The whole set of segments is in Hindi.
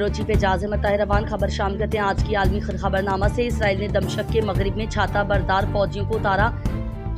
ब्यूरो चीफ एजाज अहमद ताहिर रवान खबर शामिल करते हैं आज की आलमी खबरनामा से। इसराइल ने दमशक के मगरिब में छाता बरदार फौजियों को उतारा।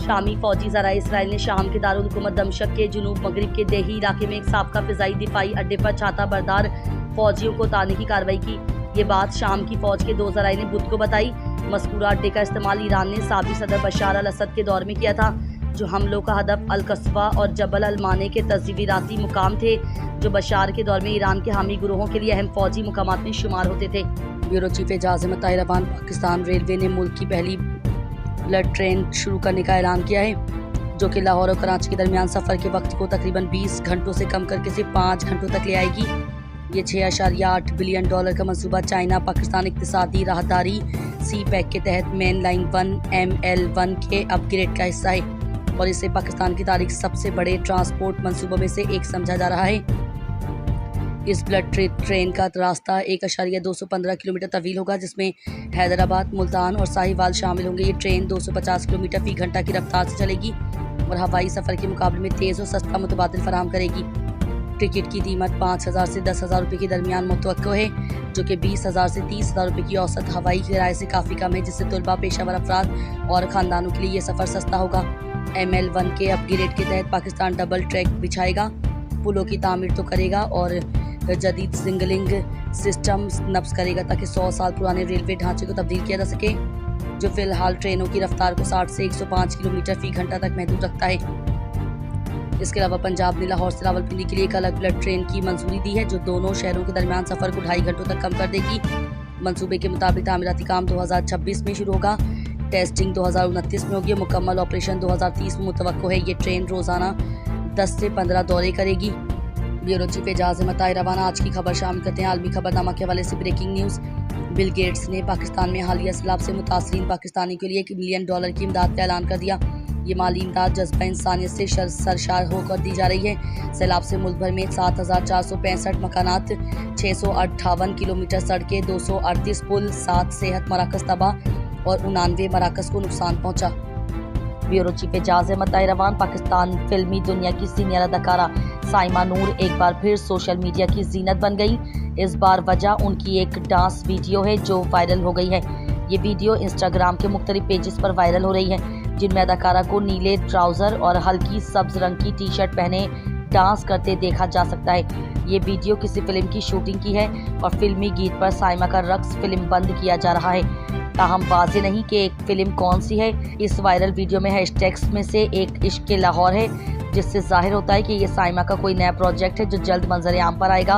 शामी फौजी ज़राए इसराइल ने शाम के दारुल हुकूमत दमशक के जुनूब मगरिब के देही इलाके में एक साबका फिजाई दिफाई अड्डे पर छाता बरदार फौजियों को उतारने की कार्रवाई की। ये बात शाम की फौज के 2 ज़राए ने बुध को बताई। मज़कूरा अड्डे का इस्तेमाल ईरान ने साबिक़ सदर बशार अल असद के दौर में किया था, जो हमलों का हदफ अल-कस्बा और जबल अल-माने के तज़वीराती मुकाम थे, जो बशार के दौर में ईरान के हामी गुरोहों के लिए अहम फौजी मुकामात में शुमार होते थे। ब्यूरो चीफ एजाज अहमद ताहिर रवान पाकिस्तान रेलवे ने मुल्क की पहली ब्लड ट्रेन शुरू करने का ऐलान किया है, जो कि लाहौर और कराची के दरमियान सफ़र के वक्त को तकरीबन 20 घंटों से कम करके सिर्फ 5 घंटों तक ले आएगी। ये $6.8 बिलियन का मंसूबा चाइना पाकिस्तान इक्तिसादी राहदारी सी पैक के तहत मेन लाइन 1 ML1 के अपग्रेड का हिस्सा है और इसे पाकिस्तान की तारीख सबसे बड़े ट्रांसपोर्ट मंसूबों में से एक समझा जा रहा है। इस ब्लड ट्रेन का रास्ता 1.215 किलोमीटर तवील होगा, जिसमें हैदराबाद, मुल्तान और साहिवाल शामिल होंगे। ये ट्रेन 250 किलोमीटर फी घंटा की रफ्तार से चलेगी और हवाई सफ़र के मुकाबले में तेज़ और सस्ता मुतबादिल फराहम करेगी। टिकट की कीमत 5,000 से 10,000 रुपये के दरमियान मुतवक्को है, जो कि 20,000 से 30,000 रुपये की औसत हवाई किराए से काफ़ी कम है, जिससे तलबा, पेशावर अफराद और ख़ानदानों के लिए ये सफ़र सस्ता होगा। ML1 के अपग्रेड के तहत पाकिस्तान डबल ट्रैक बिछाएगा, पुलों की तामीर तो करेगा और जदीद सिग्नलिंग सिस्टम नफ्स करेगा, ताकि 100 साल पुराने रेलवे ढांचे को तब्दील किया जा सके, जो फ़िलहाल ट्रेनों की रफ्तार को 60 से 105 किलोमीटर फी घंटा तक महदूद रखता है। इसके अलावा पंजाब ने लाहौर से रावलपिंडी के लिए एक अलग ब्लड ट्रेन की मंजूरी दी है, जो दोनों शहरों के दरमियान सफ़र को 2.5 घंटों तक कम कर देगी। मंसूबे के मुताबिक तामीराती काम 2026 में शुरू होगा, टेस्टिंग 2029 में होगी, मुकम्मल ऑपरेशन 2030 में मुतवक्को है। ये ट्रेन रोज़ाना 10 से 15 दौरे करेगी। ब्यूरो चीफ एजाज अहमद ताहिर रवान आज की खबर शामिल करते हैं आलमी खबरनामा के हवाले से। Breaking news. बिल गेट्स ने पाकिस्तान में हालिया सैलाब से मुतासरीन पाकिस्तानी के लिए $1 मिलियन की इमदाद का ऐलान कर दिया। ये माली इमदाद जज्बा इंसानियत से सरशार होकर दी जा रही है। सैलाब से मुल्क भर में 7,465 मकानात, 658 किलोमीटर सड़कें, 238 पुल, 7 सेहत मराकज़ तबाह और 99 मराकज़ को नुकसान पहुँचा। ब्यूरो चीफ एजाज अहमद ताहिर रवान पाकिस्तान फिल्मी दुनिया की सीनियर अदाकारा साइमा नूर एक बार फिर सोशल मीडिया की जीनत बन गई। इस बार वजह उनकी एक डांस वीडियो है जो वायरल हो गई है। ये वीडियो इंस्टाग्राम के मुख्तलिफ पेजेस पर वायरल हो रही है, जिनमें अदाकारा को नीले ट्राउज़र और हल्की सब्ज रंग की टी-शर्ट पहने डांस करते देखा जा सकता है। ये वीडियो किसी फिल्म की शूटिंग की है और फिल्मी गीत पर साइमा का रक्स फिल्म बंद किया जा रहा है। ताहम वाज़ेह नहीं कि एक फिल्म कौन सी है। इस वायरल वीडियो में हैशटैग्स में से एक इश्क के लाहौर है, जिससे जाहिर होता है कि ये साइमा का कोई नया प्रोजेक्ट है जो जल्द मंजर आम पर आएगा।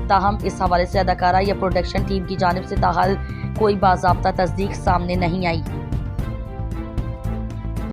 ताहम इस हवाले से अदाकारा या प्रोडक्शन टीम की जानिब से ताहाल कोई बाज़ाब्ता तस्दीक सामने नहीं आई।